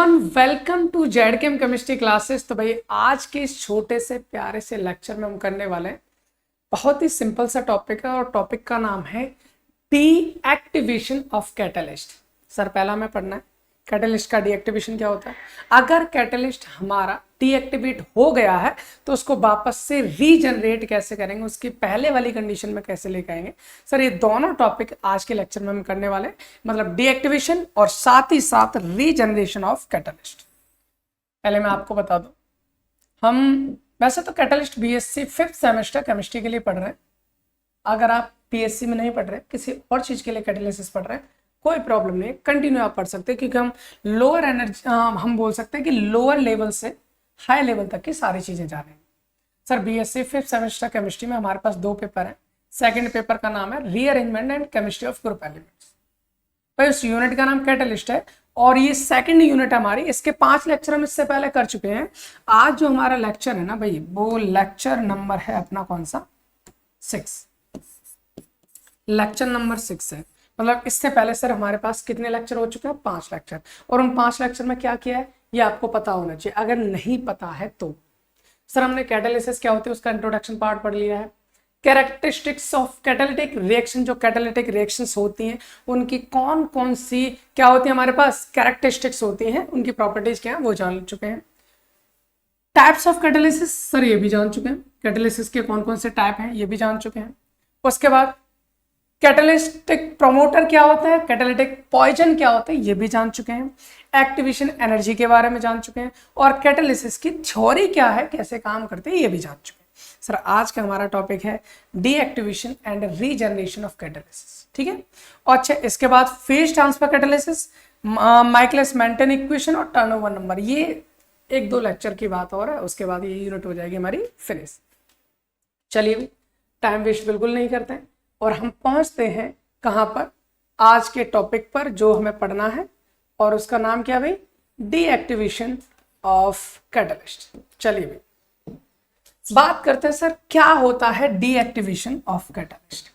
Everyone, welcome to ZKM chemistry classes. तो भाई आज के इस छोटे से प्यारे से लेक्चर में हम करने वाले हैं बहुत ही सिंपल सा टॉपिक है और टॉपिक का नाम है डीएक्टिवेशन ऑफ कैटलिस्ट। सर पहला हमें पढ़ना है कैटलिस्ट का डीएक्टिवेशन क्या होता है। अगर कैटलिस्ट हमारा डीएक्टिवेट हो गया है तो उसको वापस से रीजनरेट कैसे करेंगे, उसकी पहले वाली कंडीशन में कैसे लेके आएंगे। सर ये दोनों टॉपिक आज के लेक्चर में हम करने वाले हैं, मतलब डीएक्टिवेशन और साथ ही साथ रीजनरेशन ऑफ कैटलिस्ट। पहले मैं आपको बता दूं, हम वैसे तो catalyst BSc 5th semester chemistry के लिए पढ़ रहे हैं। अगर आप पीएससी में नहीं पढ़ रहे, किसी और चीज के लिए कैटालिसिस पढ़ रहे हैं, कोई प्रॉब्लम नहीं, कंटिन्यू आप पढ़ सकते हैं, क्योंकि हम लोअर एनर्जी हम बोल सकते हैं कि लोअर लेवल से हाई लेवल तक की सारी चीजें जा रहे हैं। Sir BSc 5th semester chemistry में हमारे पास 2 पेपर हैं। सेकंड पेपर का नाम है rearrangement and chemistry of group elements. भाई उस यूनिट का नाम कैटलिस्ट है और ये सेकंड यूनिट हमारी। इसके 5 लेक्चर हम इससे पहले कर चुके हैं। आज जो हमारा लेक्चर है ना भाई, वो लेक्चर नंबर है अपना कौन सा, 6। लेक्चर नंबर 6 है। मतलब इससे पहले सर हमारे पास कितने लेक्चर हो चुके हैं, 5 लेक्चर। और उन 5 लेक्चर में क्या किया है ये आपको पता होना चाहिए। अगर नहीं पता है तो सर हमने कैटालिसिस क्या होती है उसका इंट्रोडक्शन पार्ट पढ़ लिया है। कैरेक्टरिस्टिक्स ऑफ कैटालिटिक रिएक्शन, जो कैटालिटिक रिएक्शंस होती हैं उनकी कौन कौन सी क्या होती है हमारे पास कैरेक्टरिस्टिक्स होती हैं, उनकी प्रॉपर्टीज क्या है वो जान चुके हैं। टाइप्स ऑफ कैटालिसिस सर ये भी जान चुके हैं। कैटालिसिस के कौन कौन से टाइप हैं ये भी जान चुके हैं। उसके बाद कैटालिटिक प्रोमोटर क्या होता है, कैटालिटिक पॉइजन क्या होता है ये भी जान चुके हैं। एक्टिवेशन एनर्जी के बारे में जान चुके हैं और कैटालिसिस की थ्योरी क्या है, कैसे काम करते हैं ये भी जान चुके हैं। सर आज का हमारा टॉपिक है deactivation and regeneration of catalysis, ठीक है। और अच्छा इसके बाद phase transfer catalysis, Michaelis Menten equation और टर्नओवर नंबर, ये 1-2 लेक्चर की बात और है। उसके बाद ये यूनिट हो जाएगी हमारी फिनिश। चलिए टाइम वेस्ट बिल्कुल नहीं करते हैं और हम पहुंचते हैं कहां पर, आज के टॉपिक पर जो हमें पढ़ना है और उसका नाम क्या भाई, डीएक्टिवेशन ऑफ कैटालिस्ट। चलिए भाई बात करते हैं सर क्या होता है deactivation of catalyst.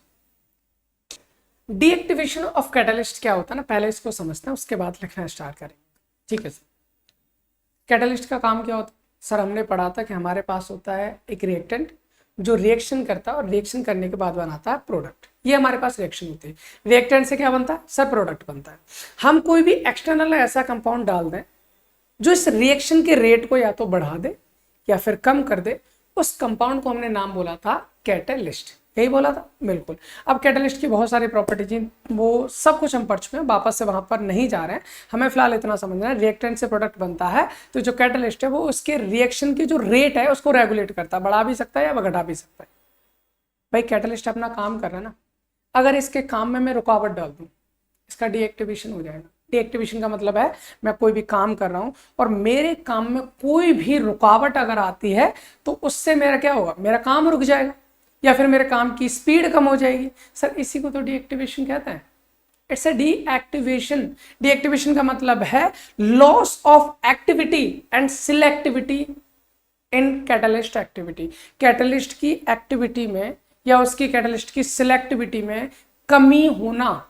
Deactivation of catalyst क्या होता है ना, पहले इसको समझते हैं उसके बाद लिखना स्टार्ट करेंगे, ठीक है सर। कैटालिस्ट का काम क्या होता है सर, हमने पढ़ा था कि हमारे पास होता है एक रिएक्टेंट जो रिएक्शन करता है और रिएक्शन करने के बाद बनाता है प्रोडक्ट। ये हमारे पास रिएक्शन होती है। रिएक्टेंट से क्या बनता है सर, प्रोडक्ट बनता है। हम कोई भी एक्सटर्नल ऐसा कंपाउंड डाल दें जो इस रिएक्शन के रेट को या तो बढ़ा दे या फिर कम कर दे, उस कंपाउंड को हमने नाम बोला था कैटालिस्ट। यही बोला था बिल्कुल। अब कैटालिस्ट की बहुत सारी प्रॉपर्टीज, वो सब कुछ हम पढ़ चुके हैं, वापस से वहां पर नहीं जा रहे हैं। हमें फिलहाल इतना समझना है रिएक्टेंट से प्रोडक्ट बनता है तो जो कैटालिस्ट है वो उसके रिएक्शन की जो रेट है उसको रेगुलेट करता है, बढ़ा भी सकता है या घटा भी सकता है। भाई कैटालिस्ट अपना काम कर रहा है ना, अगर इसके काम में मैं रुकावट डाल दूं इसका डीएक्टिवेशन हो जाएगा। डीएक्टिवेशन का मतलब है मैं कोई भी काम कर रहा हूं और मेरे काम में कोई भी रुकावट अगर आती है तो उससे मेरा क्या होगा, मेरा काम रुक जाएगा या फिर मेरे काम की स्पीड कम हो जाएगी। सर इसी को तो डीएक्टिवेशन कहते हैं। It's a deactivation. डीएक्टिवेशन का मतलब है loss of activity and selectivity in catalyst activity. Catalyst की एक्टिविटी में या उसकी कैटालिस्ट की सिलेक्टिविटी में कमी होना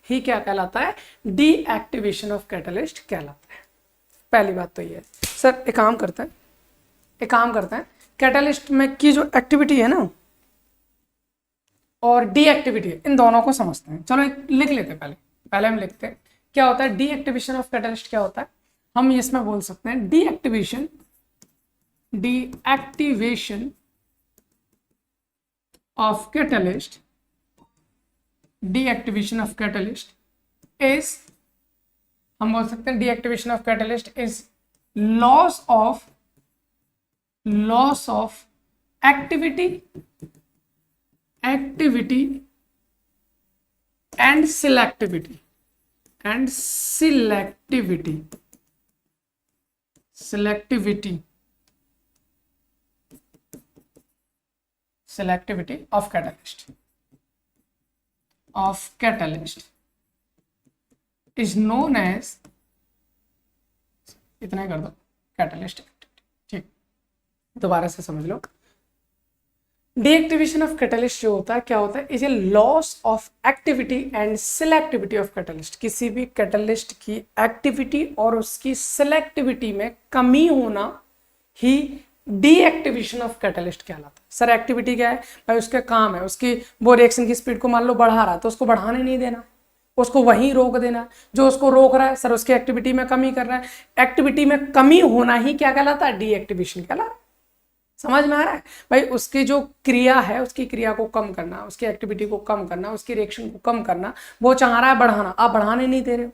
ही क्या कहलाता है, डीएक्टिवेशन ऑफ कैटालिस्ट कहलाता है। पहली बात तो ये है। सर एक काम करते हैं कैटालिस्ट में की जो एक्टिविटी है ना और डीएक्टिविटी है, इन दोनों को समझते हैं। चलो एक लिख लेते हैं, पहले हम लिखते हैं क्या होता है डीएक्टिवेशन ऑफ कैटालिस्ट क्या होता है। हम इसमें बोल सकते हैं deactivation of catalyst, deactivation of catalyst is, हम बोल सकते हैं deactivation of catalyst is loss of activity and selectivity of catalyst is known as, इतना ही कर दो, कैटालिस्ट एक्टिविटी। ठीक, दोबारा से समझ लो। डीएक्टिवेशन ऑफ कैटलिस्ट जो होता है क्या होता है, is a loss of activity and selectivity of catalyst. किसी भी कैटलिस्ट की एक्टिविटी और उसकी सिलेक्टिविटी में कमी होना ही डीएक्टिवेशन ऑफ कैटलिस्ट कहलाता है। सर एक्टिविटी क्या है भाई, उसका काम है, उसकी वो रिएक्शन की स्पीड को मान लो बढ़ा रहा है तो उसको बढ़ाने नहीं देना, उसको वहीं रोक देना। जो उसको रोक रहा है सर उसकी एक्टिविटी में कमी कर रहा है, एक्टिविटी में कमी होना ही क्या कहलाता है, डीएक्टिवेशन कहलाता है। समझ में आ रहा है भाई, उसकी जो क्रिया है उसकी क्रिया को कम करना, उसकी एक्टिविटी को कम करना, उसकी रिएक्शन को कम करना, वो चाह रहा है बढ़ाना, आप बढ़ाने नहीं दे रहे हो,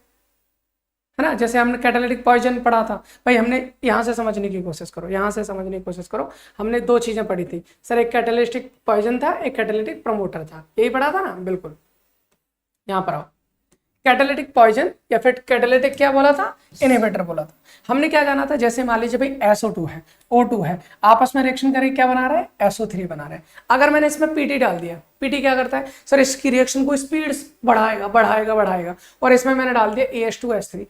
है ना। जैसे हमने कैटालिटिक पॉइजन पढ़ा था भाई, हमने यहाँ से समझने की कोशिश करो, यहाँ से समझने की कोशिश करो। हमने दो चीजें पढ़ी थी सर, एक कैटालिटिक पॉइजन था, एक कैटालिटिक प्रमोटर था, यही पढ़ा था ना, बिल्कुल। यहाँ पर आओ, कैटालिटिक पॉइजन या फिर कैटालिटिक क्या बोला था, इनहिबिटर बोला था। हमने क्या जाना था, जैसे मान लीजिए भाई SO2 है, O2 है, आपस में रिएक्शन करके क्या बना रहा है, SO3 बना रहा है। अगर मैंने इसमें PT डाल दिया, PT क्या करता है सर, इसकी रिएक्शन को स्पीड बढ़ाएगा बढ़ाएगा बढ़ाएगा, और इसमें मैंने डाल दिया AS2S3।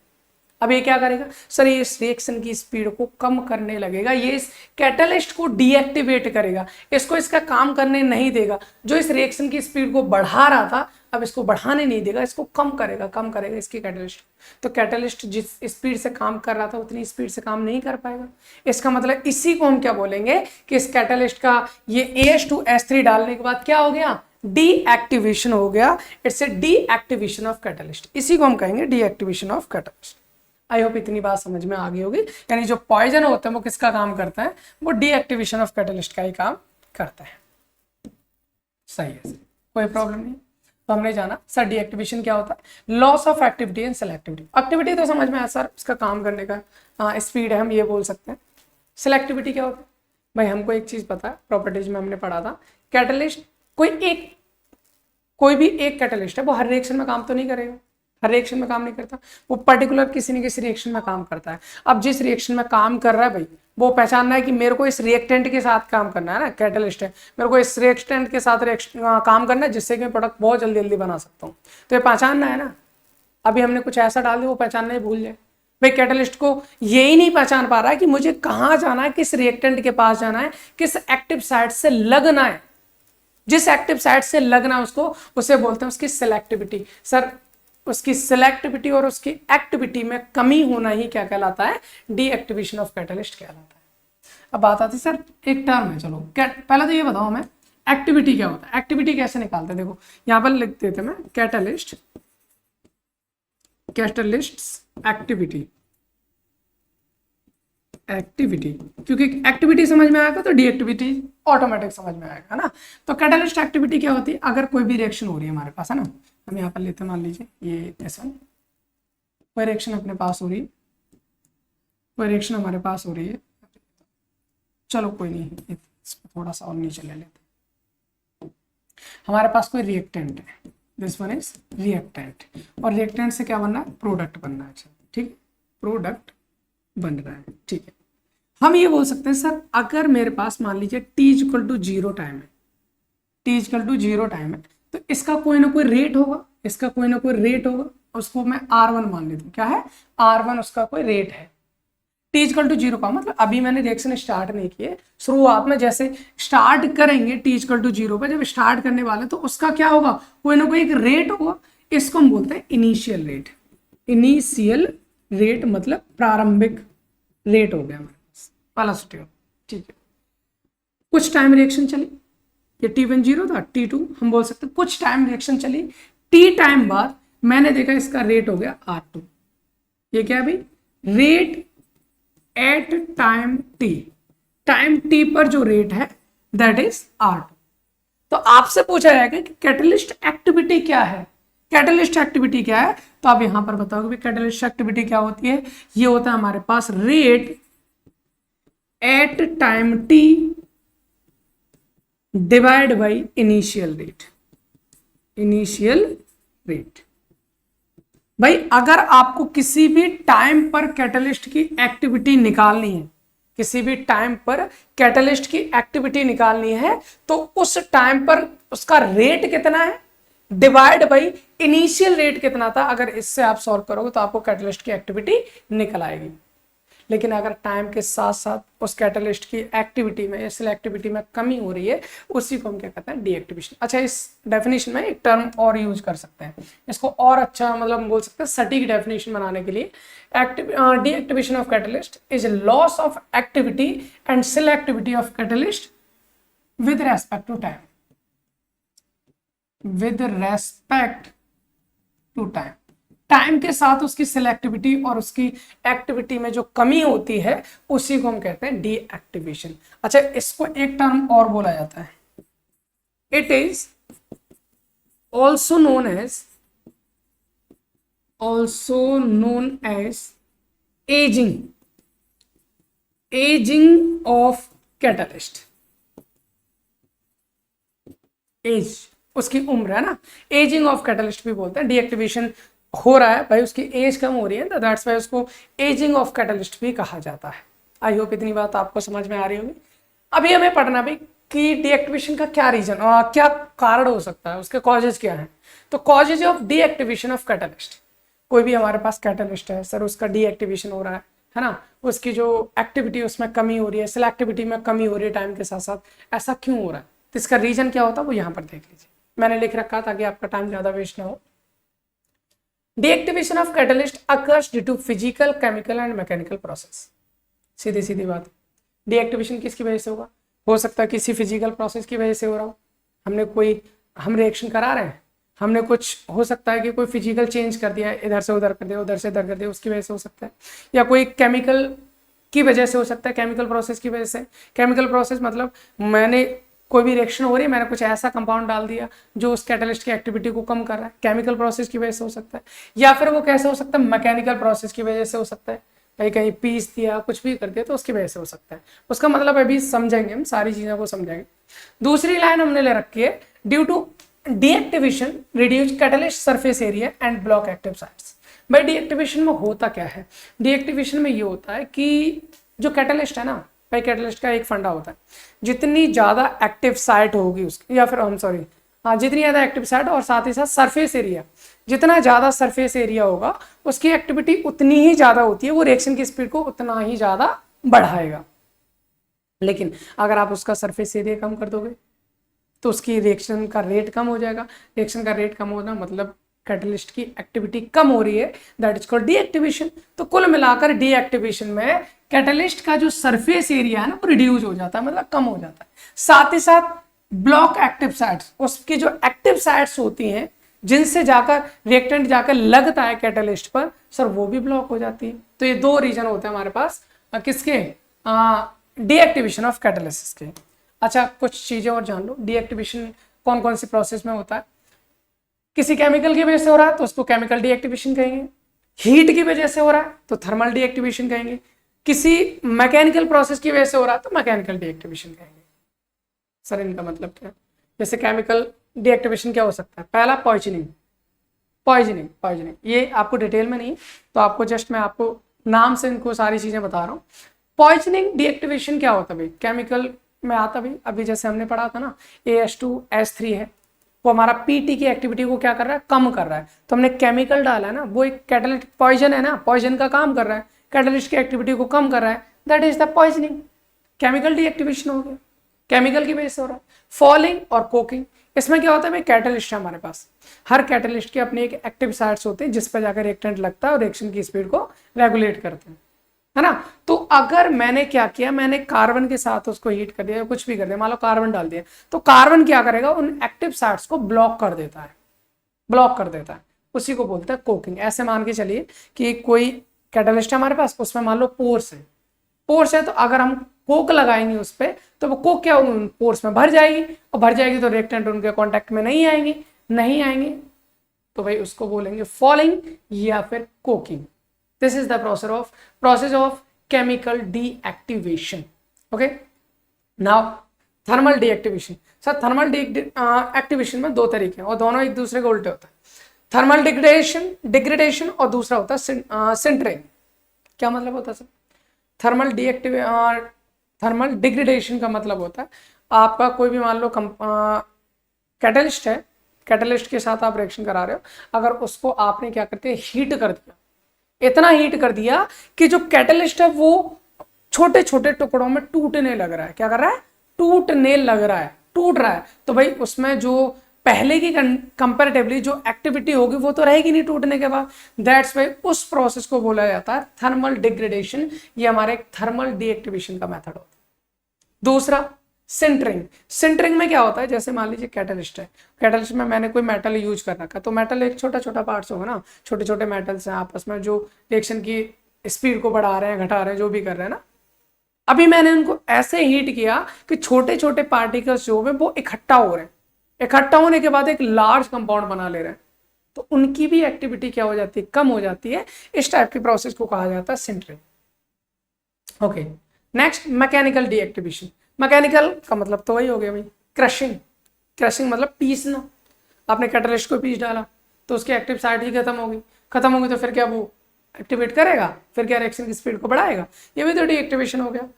अब ये क्या करेगा सर, ये इस रिएक्शन की स्पीड को कम करने लगेगा, ये इस कैटलिस्ट को डीएक्टिवेट करेगा, इसको इसका काम करने नहीं देगा। जो इस रिएक्शन की स्पीड को बढ़ा रहा था अब इसको बढ़ाने नहीं देगा, इसको कम करेगा इसकी कैटलिस्ट। तो कैटलिस्ट जिस स्पीड से काम कर रहा था उतनी स्पीड से काम नहीं कर पाएगा। इसका मतलब इसी को हम क्या बोलेंगे कि इस कैटलिस्ट का ये AS2S3 डालने के बाद क्या हो गया, डीएक्टिवेशन हो गया। It's a deactivation of catalyst, इसी को हम कहेंगे deactivation of catalyst. I hope इतनी बात समझ में आ गई होगी। यानी जो पॉइजन होता है वो किसका काम करता है, वो डीएक्टिवेशन ऑफ कैटलिस्ट का ही काम करता है। सही है, कोई प्रॉब्लम नहीं। तो हमने जाना सर डीएक्टिवेशन क्या होता है, loss of activity and selectivity. Activity तो समझ में आया सर, उसका काम करने का स्पीड है, हम ये बोल सकते हैं। सिलेक्टिविटी क्या होता है भाई, हमको एक चीज पता है, प्रॉपर्टीज में हमने पढ़ा था, कैटलिस्ट कोई भी एक कैटलिस्ट है, वो हर रिएक्शन में काम तो नहीं करेगा, हर रिएक्शन में काम नहीं करता, वो पर्टिकुलर किसी न किसी रिएक्शन में काम करता है। अब जिस रिएक्शन में काम कर रहा है भाई, वो पहचानना है कि मेरे को इस रिएक्टेंट के साथ काम करना है ना, कैटलिस्ट है, मेरे को इस रिएक्टेंट के साथ काम करना है जिससे कि मैं प्रोडक्ट बहुत जल्दी जल्दी बना सकता हूँ। तो ये पहचानना है ना। अभी हमने कुछ ऐसा डाल दिया वो पहचानना ही भूल जाए भाई, कैटलिस्ट को यही नहीं पहचान पा रहा है कि मुझे कहाँ जाना है, किस रिएक्टेंट के पास जाना है, किस एक्टिव साइट से लगना है। जिस एक्टिव साइट से लगना है उसको, उसे बोलते हैं उसकी सिलेक्टिविटी। सर उसकी सिलेक्टिविटी और उसकी एक्टिविटी में कमी होना ही क्या कहलाता है, डीएक्टिवेशन ऑफ कैटलिस्ट कहलाता है। अब बात आती है सर एक टर्म है, चलो पहले तो ये बताओ हमें एक्टिविटी क्या होता है, एक्टिविटी कैसे निकालते हैं। देखो यहां पर लिख देते मैं कैटलिस्ट एक्टिविटी, क्योंकि एक्टिविटी समझ में आएगा तो डीएक्टिविटी ऑटोमेटिक समझ में आएगा ना। तो कैटलिस्ट एक्टिविटी क्या होती है, अगर कोई भी रिएक्शन हो रही है हमारे पास, है ना, हम यहाँ पर लेते हैं, मान लीजिए ये S1, कोई रिएक्शन अपने पास हो रही है, कोई रिएक्शन हमारे पास हो रही है, चलो कोई नहीं, थोड़ा सा और नीचे ले लेते हैं। हमारे पास कोई रिएक्टेंट है, दिस वन इज रिएक्टेंट, और रिएक्टेंट से क्या बनना है, प्रोडक्ट बनना है, ठीक है, प्रोडक्ट बन रहा है, ठीक है। हम ये बोल सकते हैं सर, अगर मेरे पास मान लीजिए t=0 टाइम है, t=0 टाइम है, तो इसका कोई ना कोई रेट होगा, इसका कोई ना कोई रेट होगा, उसको मैं R1 मान लेता हूँ। क्या है, R1 उसका कोई रेट है। t=0 का मतलब अभी मैंने रिएक्शन स्टार्ट नहीं किए, शुरुआत में जैसे स्टार्ट करेंगे t=0 पर, जब स्टार्ट करने वाले तो उसका क्या होगा, कोई ना कोई एक रेट होगा, इसको हम बोलते हैं इनिशियल रेट। इनिशियल रेट मतलब प्रारंभिक रेट हो गया हमारे पास, पहला स्टेप, ठीक है। कुछ टाइम रिएक्शन चली, ये T1 0 था, T2 हम बोल सकते हैं कुछ टाइम रिएक्शन चली, T टाइम बाद मैंने देखा इसका रेट हो गया R2। ये क्या है भाई, rate at time T, time T पर जो रेट है दैट इज R2। तो आपसे पूछा जाएगा कि कैटलिस्ट एक्टिविटी क्या है, कैटलिस्ट एक्टिविटी क्या है, तो आप यहां पर बताओगे कैटलिस्ट एक्टिविटी क्या होती है। ये होता है हमारे पास rate at time T divide by initial rate. Initial rate भाई, अगर आपको किसी भी टाइम पर कैटलिस्ट की एक्टिविटी निकालनी है, किसी भी टाइम पर कैटलिस्ट की एक्टिविटी निकालनी है, तो उस टाइम पर उसका रेट कितना है डिवाइड बाई इनिशियल रेट कितना था। अगर इससे आप सॉल्व करोगे तो आपको कैटलिस्ट की एक्टिविटी निकल आएगी। लेकिन अगर टाइम के साथ साथ उस कैटलिस्ट की एक्टिविटी में या सिलेक्टिविटी में कमी हो रही है, उसी को हम क्या कहते हैं, डीएक्टिवेशन। अच्छा, इस डेफिनेशन में एक टर्म और यूज कर सकते हैं, इसको और अच्छा मतलब हम बोल सकते हैं सटीक डेफिनेशन बनाने के लिए। Deactivation of catalyst is loss of activity and selectivity of catalyst with respect to time, with respect to time. Time के साथ उसकी सिलेक्टिविटी और उसकी एक्टिविटी में जो कमी होती है उसी को हम कहते हैं डीएक्टिवेशन। अच्छा, इसको एक टर्म और बोला जाता है, it is also known as ageing of catalyst. Age उसकी उम्र है ना, एजिंग ऑफ कैटलिस्ट भी बोलते हैं। डीएक्टिवेशन हो रहा है भाई, उसकी एज कम हो रही है, दैट्स वाई उसको एजिंग ऑफ कैटलिस्ट भी कहा जाता है। आई होप इतनी बात आपको समझ में आ रही होगी। अभी हमें पढ़ना भाई कि डीएक्टिवेशन का क्या रीजन और क्या कारण हो सकता है, उसके कॉजेज क्या हैं। तो causes of deactivation of catalyst, कोई भी हमारे पास कैटलिस्ट है सर, उसका डीएक्टिवेशन हो रहा है ना, उसकी जो एक्टिविटी उसमें कमी हो रही है, सिलेक्टिविटी में कमी हो रही है टाइम के साथ साथ, ऐसा क्यों हो रहा है, तो इसका रीजन क्या होता है वो यहाँ पर देख लीजिए, मैंने लिख रखा ताकि आपका टाइम ज्यादा वेस्ट ना हो। Deactivation of catalyst occurs due to physical, chemical and mechanical process। सीधी सीधी बात, डीएक्टिवेशन किसकी वजह से होगा, हो सकता है किसी फिजिकल प्रोसेस की वजह से हो रहा हो, हम रिएक्शन करा रहे हैं, हमने कुछ हो सकता है कि कोई फिजिकल चेंज कर दिया, इधर से उधर कर दिया, उधर से इधर कर दिया, उसकी वजह से हो सकता है, या कोई केमिकल की वजह से हो सकता है, केमिकल प्रोसेस की वजह से। केमिकल प्रोसेस मतलब मैंने कोई भी रिएक्शन हो रही है, मैंने कुछ ऐसा कंपाउंड डाल दिया जो उस कैटलिस्ट की एक्टिविटी को कम कर रहा है, केमिकल प्रोसेस की वजह से हो सकता है। या फिर वो कैसे हो सकता है, मैकेनिकल प्रोसेस की वजह से हो सकता है, कहीं कहीं पीस दिया, कुछ भी कर दिया तो उसकी वजह से हो सकता है। उसका मतलब अभी समझेंगे, हम सारी चीजों को समझेंगे। दूसरी लाइन हमने ले रखी है, due to deactivation reduce catalyst surface area and block active sites. भाई डीएक्टिवेशन में होता क्या है, डीएक्टिवेशन में ये होता है कि जो कैटलिस्ट है ना भाई, कैटलिस्ट का एक फंडा होता है, जितनी ज्यादा एक्टिव साइट होगी उसकी, या फिर जितनी ज्यादा एक्टिव साइट और साथ ही साथ सरफेस एरिया, जितना ज्यादा सरफेस एरिया होगा उसकी एक्टिविटी उतनी ही ज्यादा होती है, वो रिएक्शन की स्पीड को उतना ही ज्यादा बढ़ाएगा। लेकिन अगर आप उसका सरफेस एरिया कम कर दोगे तो उसकी रिएक्शन का रेट कम हो जाएगा। रिएक्शन का रेट कम होना मतलब कैटलिस्ट की एक्टिविटी कम हो रही है, दैट इज कॉल्ड डीएक्टिवेशन। तो कुल मिलाकर डीएक्टिवेशन में कैटलिस्ट का जो सरफेस एरिया है ना वो रिड्यूस हो जाता है, मतलब कम हो जाता है। साथ ही साथ ब्लॉक एक्टिव साइट्स, उसकी जो एक्टिव साइट्स होती हैं जिनसे जाकर रिएक्टेंट जाकर लगता है कैटलिस्ट पर सर, वो भी ब्लॉक हो जाती है। तो ये दो रीजन होते हैं हमारे पास किसके, डीएक्टिवेशन ऑफ कैटलिसिस के। अच्छा, कुछ चीजें और जान लो, डीएक्टिवेशन कौन कौन सी प्रोसेस में होता है। किसी केमिकल की वजह से हो रहा है तो उसको केमिकल डीएक्टिवेशन कहेंगे, हीट की वजह से हो रहा है तो थर्मल डीएक्टिवेशन कहेंगे, किसी मैकेनिकल प्रोसेस की वजह से हो रहा है तो मैकेनिकल डीएक्टिवेशन कहेंगे। सर इनका मतलब क्या है, जैसे केमिकल डीएक्टिवेशन क्या हो सकता है, पहला पॉइजनिंग, ये आपको डिटेल में नहीं, तो आपको जस्ट मैं आपको नाम से इनको सारी चीजें बता रहा हूँ। पॉइजनिंग डीएक्टिवेशन क्या होता है भाई, केमिकल में आता भाई, अभी जैसे हमने पढ़ा था ना AH2S3 है, वो हमारा पीटी की एक्टिविटी को क्या कर रहा है, कम कर रहा है, तो हमने केमिकल डाला है ना, वो एक कैटलिस्ट पॉइजन है ना, पॉइजन का काम कर रहा है, कैटलिस्ट की एक्टिविटी को कम कर रहा है, that is the poisoning. Chemical deactivation हो गया, केमिकल की वजह से हो रहा है। फॉलिंग और कोकिंग, इसमें क्या होता है भाई, कैटलिस्ट है हमारे पास, हर कैटलिस्ट के अपने एक एक्टिव साइट्स होते हैं जिस पर जाकर रिएक्टेंट लगता है और रिएक्शन की स्पीड को रेगुलेट करते हैं, है ना। तो अगर मैंने क्या किया, मैंने कार्बन के साथ उसको हीट कर दिया या कुछ भी कर दिया, मान लो कार्बन डाल दिया, तो कार्बन क्या करेगा, उन एक्टिव साइट्स को ब्लॉक कर देता है, उसी को बोलते हैं कोकिंग। ऐसे मान के चलिए कि कोई कैटलिस्ट है हमारे पास, उसमें मान लो पोर्स है, तो अगर हम कोक लगाएंगे उस पर तो वो कोक क्या होगी, पोर्स में भर जाएगी, और भर जाएगी तो रिएक्टेंट उनके कॉन्टेक्ट में नहीं आएंगे, तो भाई उसको बोलेंगे फॉलिंग या फिर coking. This is the process of chemical deactivation. Okay. Now thermal deactivation. Sir thermal activation में दो तरीके हैं और दोनों एक दूसरे के उल्टे होता है। थर्मल डिग्रेडेशन और दूसरा होता है सिंटरिंग। क्या मतलब होता है सर, थर्मल डिग्रेडेशन का मतलब होता है आपका कोई भी मान लो कैटलिस्ट है, कैटलिस्ट के साथ आप रिएक्शन करा रहे हो, अगर उसको आपने क्या करते हैं, हीट कर दिया, इतना हीट कर दिया कि जो कैटलिस्ट है वो छोटे छोटे टुकड़ों में टूटने लग रहा है। क्या कर रहा है? टूटने लग रहा है, टूट रहा है। तो भाई उसमें जो पहले की कंपैरेटिवली जो एक्टिविटी होगी वो तो रहेगी नहीं टूटने के बाद। दैट्स वाई उस प्रोसेस को बोला जाता है थर्मल डिग्रेडेशन। ये हमारे एक थर्मल डीएक्टिवेशन का मेथड होता है। दूसरा सिंटरिंग। सिंटरिंग में क्या होता है, जैसे मान लीजिए कैटलिस्ट है, कैटलिस्ट में मैंने कोई मेटल यूज कर रखा, तो मेटल एक छोटा छोटा पार्ट्स होगा ना, छोटे छोटे मेटल्स हैं आपस में जो रिएक्शन की स्पीड को बढ़ा रहे हैं, घटा रहे हैं, जो भी कर रहे हैं ना। अभी मैंने उनको ऐसे हीट किया कि छोटे छोटे पार्टिकल्स जो है वो इकट्ठा हो रहे हैं, इकट्ठा होने के बाद एक लार्ज कंपाउंड बना ले रहे हैं, तो उनकी भी एक्टिविटी क्या हो जाती है? कम हो जाती है। इस टाइप की प्रोसेस को कहा जाता है sintering. Okay, next mechanical deactivation. Mechanical का मतलब तो वही हो गया भाई क्रशिंग। क्रशिंग मतलब पीसना। आपने कैटलिस्ट को पीस डाला तो उसकी एक्टिव साइड ही खत्म होगी, खत्म होगी तो फिर क्या वो एक्टिवेट करेगा? फिर क्या रिएक्शन की स्पीड को बढ़ाएगा? ये भी तो डीएक्टिवेशन हो गया।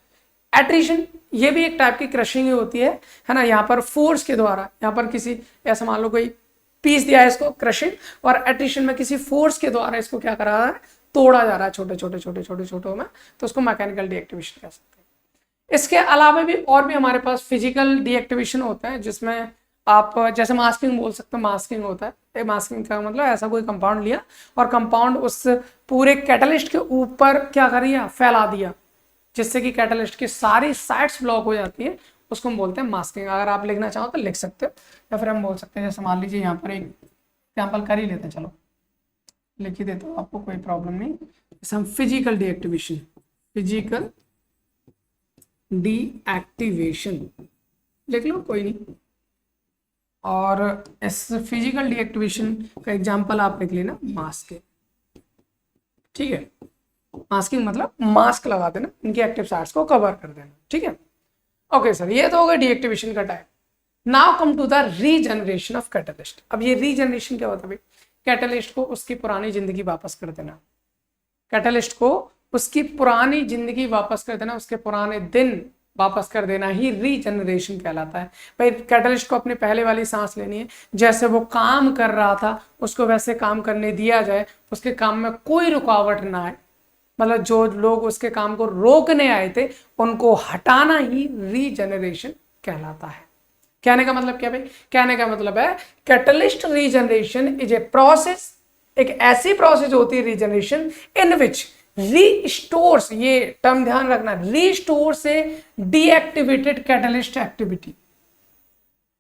एट्रिशन, ये भी एक टाइप की क्रशिंग ही होती है ना। यहाँ पर फोर्स के द्वारा, यहाँ पर किसी ऐसा मान लो कोई पीस दिया है इसको, क्रशिंग, और एट्रिशन में किसी फोर्स के द्वारा इसको क्या करा रहा है? तोड़ा जा रहा है छोटे छोटे छोटे छोटे छोटे में, तो उसको मैकेनिकल डीएक्टिवेशन कह सकते हैं। इसके अलावा भी और भी हमारे पास फिजिकल डीएक्टिवेशन होता है, जिसमें आप जैसे मास्किंग बोल सकते हो। मास्किंग होता है, मास्किंग का मतलब ऐसा कोई कंपाउंड लिया और कंपाउंड उस पूरे कैटलिस्ट के ऊपर क्या कर दिया? फैला दिया, जिससे कि कैटलिस्ट की सारी साइड्स ब्लॉक हो जाती है, उसको हम बोलते हैं मास्किंग। अगर आप लिखना चाहो तो लिख सकते हो, या फिर हम बोल सकते हैं जैसे मान लीजिए यहाँ पर एक एग्जाम्पल कर ही लेते हैं, चलो लिख ही देता हूँ, आपको कोई प्रॉब्लम नहीं। जैसे हम फिजिकल डीएक्टिवेशन, फिजिकल डीएक्टिवेशन लिख लो, कोई नहीं। और इस फिजिकल डीएक्टिवेशन का एग्जांपल आप लिख लेना मास्क, ठीक है। मास्किंग मतलब मास्क लगा देना, इनकी एक्टिव साइट्स को कवर कर देना, ठीक है। ओके सर, ये तो हो गया डीएक्टिवेशन का type. Now come to the regeneration of catalyst. अब ये रीजनरेशन क्या होता है भाई? कैटलिस्ट को उसकी पुरानी जिंदगी वापस कर देना, कैटलिस्ट को उसकी पुरानी जिंदगी वापस कर देना, उसके पुराने दिन वापस कर देना ही रीजनरेशन कहलाता है। भाई कैटलिस्ट को अपने पहले वाली सांस लेनी है, जैसे वो काम कर रहा था उसको वैसे काम करने दिया जाए, उसके काम में कोई रुकावट ना आए, मतलब जो लोग उसके काम को रोकने आए थे उनको हटाना ही रीजनरेशन कहलाता है। कहने का मतलब क्या भाई? कहने का मतलब है catalyst regeneration is a process, एक ऐसी प्रोसेस होती है रीजनरेशन इन विच रीस्टोर्स, ये टर्म ध्यान रखना, रीस्टोर से डीएक्टिवेटेड कैटलिस्ट एक्टिविटी।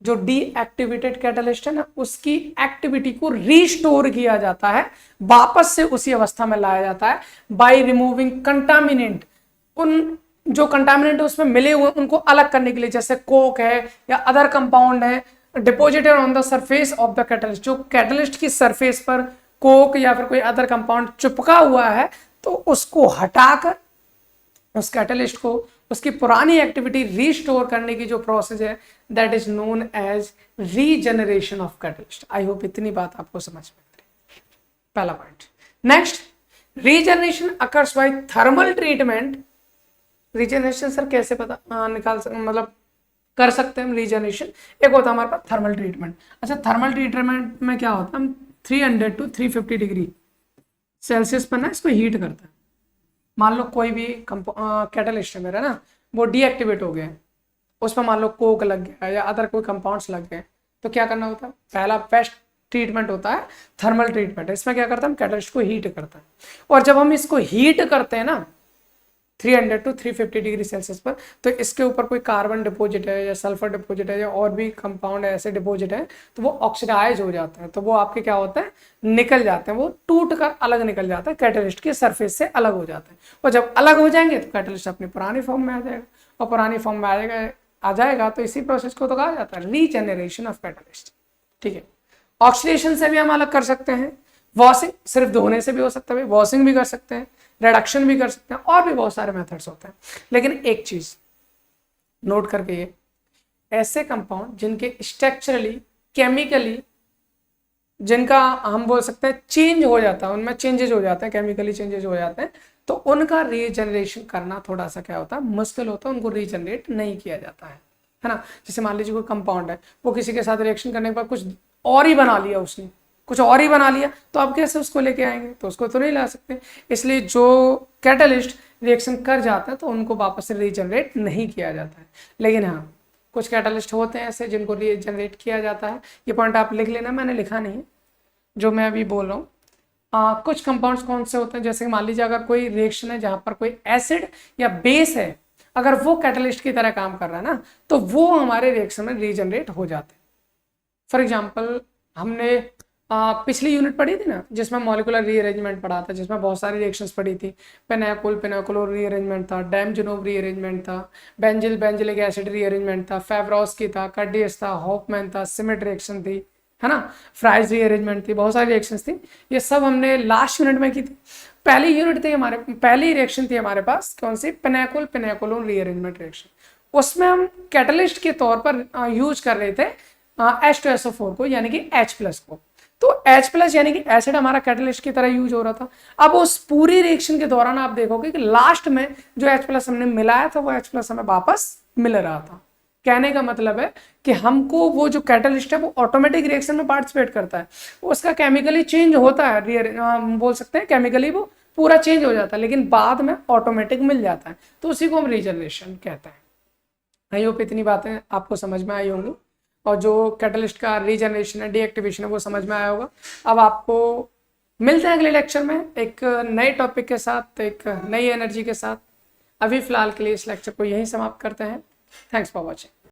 जो डीएक्टिवेटेड कैटलिस्ट है ना, उसकी एक्टिविटी को रीस्टोर किया जाता है, वापस से उसी अवस्था में लाया जाता है बाय रिमूविंग कंटामिनेंट। उन जो कंटामिनेंट उसमें मिले हुए उनको अलग करने के लिए, जैसे कोक है या अदर कंपाउंड है deposited on the surface of the catalyst. जो कैटलिस्ट की सरफेस पर कोक या फिर कोई अदर कंपाउंड चिपका हुआ है, तो उसको हटाकर उस कैटलिस्ट को उसकी पुरानी एक्टिविटी रीस्टोर करने की जो प्रोसेस है, that is known as regeneration of catalyst. I hope इतनी बात आपको समझ में आ रही। पहला point. Next, regeneration occurs by thermal treatment. Regeneration sir कैसे पता मतलब कर सकते हैं हम रीजनरेशन? एक होता है हमारे पास थर्मल ट्रीटमेंट। अच्छा, थर्मल ट्रीटमेंट में क्या होता है? हम 300 to 350 डिग्री सेल्सियस पर ना इसको हीट करता है। मान लो कोई भी कैटलिस्ट है मेरा ना, वो डीएक्टिवेट हो गया है, उसमें मान लो कोक लग गया या अदर कोई कंपाउंड्स लग गए, तो क्या करना होता है? पहला बेस्ट ट्रीटमेंट होता है थर्मल ट्रीटमेंट। इसमें क्या करता है? हम कैटलिस्ट को हीट करता है, और जब हम इसको हीट करते हैं ना 300 to 350 डिग्री सेल्सियस पर, तो इसके ऊपर कोई कार्बन डिपोजिट है या सल्फर डिपोजिट है या और भी कंपाउंड ऐसे डिपोजिट है, तो वो ऑक्सीडाइज हो जाते हैं, तो वो आपके क्या होता है? निकल जाते हैं, वो टूट कर अलग निकल जाता है, कैटलिस्ट की सरफेस से अलग हो जाते हैं। और जब अलग हो जाएंगे तो कैटलिस्ट अपनी पुरानी फॉर्म में आ जाएगा, और पुरानी फॉर्म में आ जाएगा तो इसी प्रोसेस को तो कहा जाता है रीजनरेशन ऑफ कैटलिस्ट, ठीक है। ऑक्सीडेशन से भी हम अलग कर सकते हैं, वॉशिंग सिर्फ धोने से भी हो सकता है, वॉशिंग भी कर सकते हैं, रिडक्शन भी कर सकते हैं, और भी बहुत सारे मेथड्स होते हैं। लेकिन एक चीज नोट करके, ये ऐसे कंपाउंड जिनके स्ट्रक्चरली केमिकली जिनका हम बोल सकते हैं चेंज हो जाता है, उनमें चेंजेस हो जाते हैं, केमिकली चेंजेस हो जाते हैं, तो उनका रीजनरेशन करना थोड़ा सा क्या होता है? मुश्किल होता है, उनको रीजनरेट नहीं किया जाता है ना। जैसे मान लीजिए कोई कंपाउंड है, वो किसी के साथ रिएक्शन करने के बाद कुछ और ही बना लिया उसने, कुछ और ही बना लिया तो आप कैसे उसको लेके आएंगे, तो उसको तो नहीं ला सकते। इसलिए जो कैटलिस्ट रिएक्शन कर जाता है तो उनको वापस से रीजनरेट नहीं किया जाता है। लेकिन हाँ, कुछ कैटलिस्ट होते हैं ऐसे जिनको रीजनरेट किया जाता है। ये पॉइंट आप लिख लेना, मैंने लिखा नहीं है जो मैं अभी बोल रहा हूँ। कुछ कंपाउंड्स कौन से होते हैं, जैसे मान लीजिए अगर कोई रिएक्शन है जहां पर कोई एसिड या बेस है, अगर वो कैटलिस्ट की तरह काम कर रहा है ना, तो वो हमारे रिएक्शन में रीजनरेट हो जाते हैं। फॉर एग्जाम्पल, हमने पिछली यूनिट पढ़ी थी ना जिसमें मॉलिक्यूलर रीअरेंजमेंट पढ़ा था, जिसमें बहुत सारी रिएक्शंस पढ़ी थी। पेनाकुल पेनाकुलर रीअरेंजमेंट था, डैमजनोव रीअरेंजमेंट था, बेंजिल बेंजिलिक एसिड रीअरेंजमेंट था, फेवरोस्की था, कर्डियस था, हॉफमैन था, सिमेट रिएक्शन थी, है ना, फ्राइज रीअरेंजमेंट थी, बहुत सारी रिएक्शंस थी। ये सब हमने लास्ट यूनिट में की थी। पहली यूनिट थी हमारे, पहली रिएक्शन थी हमारे पास कौन सी, पेनाकुल पेनाकुलर रीअरेंजमेंट रिएक्शन। उसमें हम कैटलिस्ट के तौर पर यूज कर रहे थे H2SO4 को, यानी कि H+ को। तो H+ यानी कि एसिड हमारा कैटलिस्ट की तरह यूज हो रहा था। अब उस पूरी रिएक्शन के दौरान आप देखोगे कि लास्ट में जो H+ हमने मिलाया था वो H+ हमें वापस मिल रहा था। कहने का मतलब है कि हमको वो जो कैटलिस्ट है वो ऑटोमेटिक रिएक्शन में पार्टिसिपेट करता है, उसका केमिकली चेंज होता है, बोल सकते हैं केमिकली वो पूरा चेंज हो जाता है, लेकिन बाद में ऑटोमेटिक मिल जाता है, तो उसी को हम रीजनरेशन कहते हैं। आई होप इतनी बातें आपको समझ में आई होंगी, और जो कैटलिस्ट का रीजनरेशन है, डीएक्टिवेशन है, वो समझ में आया होगा। अब आपको मिलते हैं अगले लेक्चर में एक नए टॉपिक के साथ, एक नई एनर्जी के साथ। अभी फिलहाल के लिए इस लेक्चर को यहीं समाप्त करते हैं। Thanks for watching.